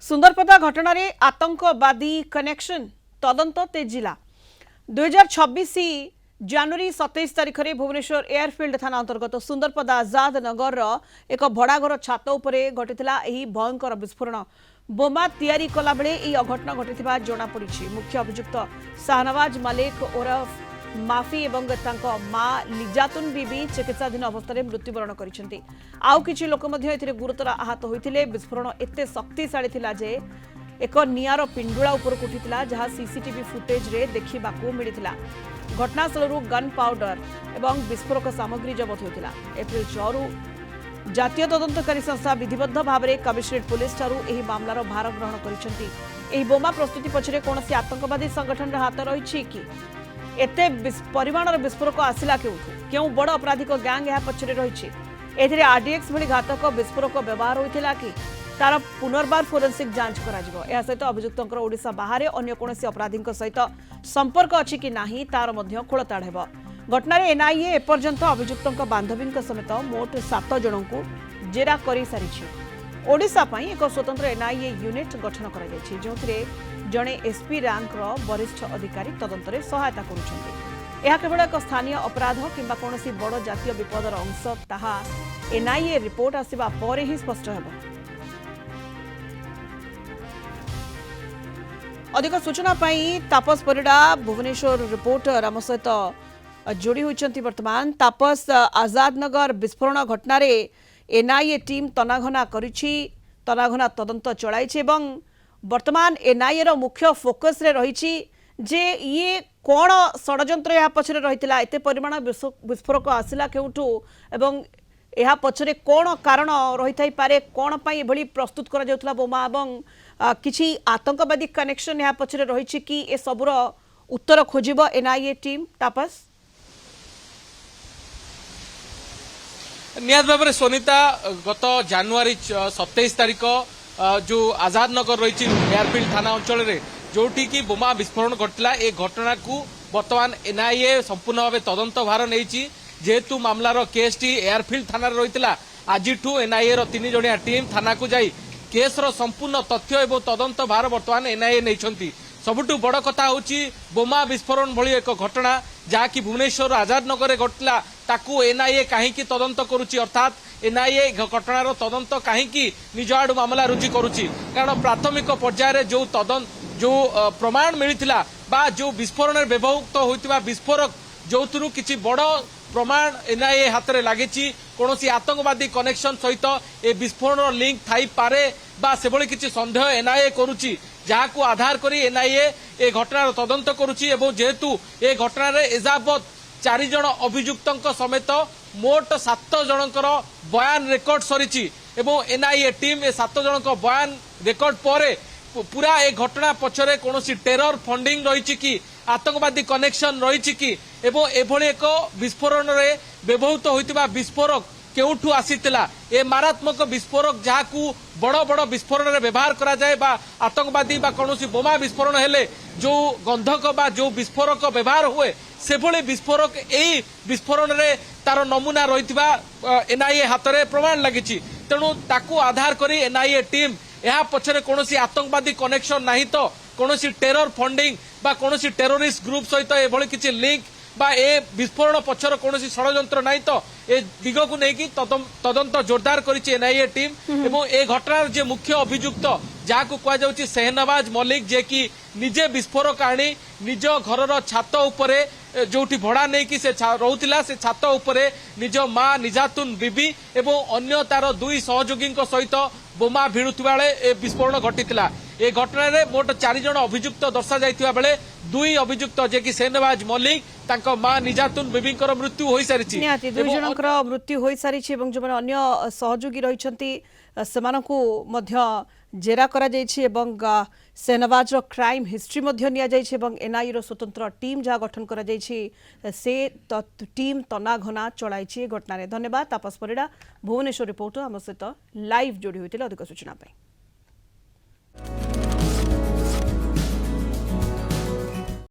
सुंदरपदा घटना रे आतंकवादी कनेक्शन तदंत तेजिला 2026 जनवरी 27 तारिख में भुवनेश्वर एयरफील्ड थाना अंतर्गत सुंदरपदा आजाद नगर एक भड़ाघर छात उपरे घटिला भयंकर विस्फोरण बोमा तैयारी कला बेले अघटन घटी जनापड़ी। मुख्य अभियुक्त शाहनवाज मलिक ओरफ माफी एवं मां लिजातुन बीबी चिकित्साधीन अवस्था मृत्युवरण करछन्ती। आउ किछि लोक मध्ये एथिरे गुरुतर आहत होइतिले। विस्फोरण एते शक्तिशाली थिला जे एक नियार पिंडुळा उपरକୁ उठितिला जहा सीसीटीवी फुटेज रे देखिबाकू मिलितिला। घटनास्थलरू गन पाउडर एवं विस्फोरक सामग्री जबत होइतिला। एप्रिल 6 रु जातीय तदंतकारी संस्था विधिबद्ध भाव में कमिशनरेट पुलिस ठारू एही मामलार भार ग्रहण करिसेंती। एही बोमा प्रस्तुति पछरे कोनोसी आतंकवादी संगठन रा हाथ रहिछि कि एते परिमाणर विस्फोरक आसिला केउ बड़ अपराधिक गैंग यह पछरे रहिछि। एथिरे आरडीएक्स भली घातक विस्फोरक व्यवहार होइतिला कि तार पुनर्बार फोरेंसिक जांच करा जिवो। या सहित अभियुक्तंकर ओडिशा बाहर अन्य कोनोसी अपराधीक सहित संपर्क अछि कि नाही तार मध्य खोलताड़ हेबो। घटना एनआईए एपर्यंत अभियुक्तंक बांधवींक समेत मोट 7 जनकू जेरा करि सारिछि। ओडिशा पई एक स्वतंत्र एनआईए यूनिट गठन करा जायछि जोथिरे जणे एसपी रैंकर वरिष्ठ अधिकारी तदंतरे सहायता करुछन्ति। यह केवल एक स्थानीय अपराध किंबा कोनोसी बड़ जातीय विपदर अंश ताहा एनआईए रिपोर्ट आसिबा परे ही स्पष्ट हेबो। अधिक सूचना पाई तापस परिडा भुवनेश्वर रिपोर्टर आम सहित जोड़ी होइछन्ति। वर्तमान तापस आजाद नगर विस्फोरण घटना रे एनआईए टीम तनाघना करिछि, तनाघना तदंत चलाइछि एवं वर्तमान एनआईए रो मुख्य फोकस रे रहिछि जे ये कोन षडयंत्र या पछरे रहितिला, एते परिमाण विस्फोरक आसिला केउठु एवं यह पछरे कोन कारण रहिथाई पारे, कोन पई एभली प्रस्तुत करा जाउतला बोमा एवं किछि आतंकवादी कनेक्शन यह पछरे रहिछि कि ए सबुर उत्तर खोजिबो एनआईए टीम। तापस निहात भाव में सोनिता गत जनवरी 27 तारिख जो आजाद नगर रही एयरफील्ड थाना अंचल में जोटी की बोमा विस्फोरण घटला ए घटना को बर्तमान एनआईए संपूर्ण भाव तदंत भार नहीं जेहेतु मामलार केसटी एयरफील्ड थाना रही आज एनआईए 3 जणिया टीम थाना को जाई केसर संपूर्ण तथ्य एवं तदंत भार बर्तमान एनआईए नहीं। सबुठु बड़ कथा होची बोमा विस्फोरण भली एक घटना जहाँकि भुवनेश्वर आजाद नगर घटला ताकू एनआईए कहीं तदंत करुच्ची, अर्थात एनआईए घटनार तदंत कहीं निज आड़ मामला रुजु करुच्ची। कारण प्राथमिक पर्यायर जो प्रमाण मिलता बा जो विस्फोरण व्यवहृत होता विस्फोरक जो किसी बड़ प्रमाण एनआईए हाथ में लगी कौन आतंकवादी कनेक्शन सहित ए विस्फोरण लिंक थाई पारे बा से किसी सन्देह एनआईए करुच्ची जहां आधार करी एनआईए ए घटनार तदंत करुच्ची। जेहेतु ए घटना एजावत 4 जन अभियुक्तों समेत मोट 7 जनकर बयान रेकर्ड सरी एनआईए टीम ए 7 जन बयान रेकर्ड पर पूरा ए घटना पछरे कौन टेरर फंडिंग रही कि आतंकवादी कनेक्शन रही कि एभली एक विस्फोरण रे व्यवहृत होता विस्फोरक केउठू आसीतिला ए मारात्मक विस्फोरक जहां बड़ बड़ विस्फोरण रे व्यवहार करा जाए बा आतंकवादी बा कौन बोमा विस्फोरण हेले जो गंधक बा जो विस्फोरक व्यवहार हुए से भली विस्फोरक यही विस्फोरण रे तार नमूना रही एनआईए हाथ में प्रमाण लगी। तेणु ताकू आधार करी एनआईए टीम यह पछरे कौन आतंकवादी कनेक्शन नहीं तो कौन टेरर फंडिंग बा कौन टेरोरिस्ट ग्रुप सहित एभली किसी लिंक बा ए विस्फोरण पछर कौन षडयंत्र नहीं तो ए दिग को लेकिन तदंत जोरदार करिछि एनआईए टीम। एवं ए घटनार जे मुख्य अभियुक्त जहाँ को कह जाउछि शाहनवाज मलिक जे कि निजे विस्फोरक आनी निज घरर छात उपरे जोठी भड़ा नहीं कि से रोला से छात उपरे निज मां निजातुन बीबी एवं अन्य तार 2 सहयोगी सहित बोमा भिड़ुवा बेले विस्फोरण घटीला। ए घटना रे मोट 4 जन अभियुक्त दर्शा जाइतिबा बेले 2 अभियुक्त जे कि शाहनवाज मलिक तांको मां निजातुन बीबींकर मृत्यु होई सारिछि। निहाती 2 जनकर मृत्यु होई सारिछि एवं जो अन्य सहयोगी रहिछन्ति सेमानकु मध्य जेरा करा जाइछि एवं शाहनवाज रो क्राइम हिस्ट्री मध्य निया जाइछि एवं एनआईए रो स्वतंत्र टीम जहा गठन करा जाइछि से टीम तनाघना चलाइछि घटना रे। धन्यवाद तापस परिडा भुवनेश्वर रिपोर्टर आम सहित लाइव जोड़ी होइतिले अधिक सूचना पाई।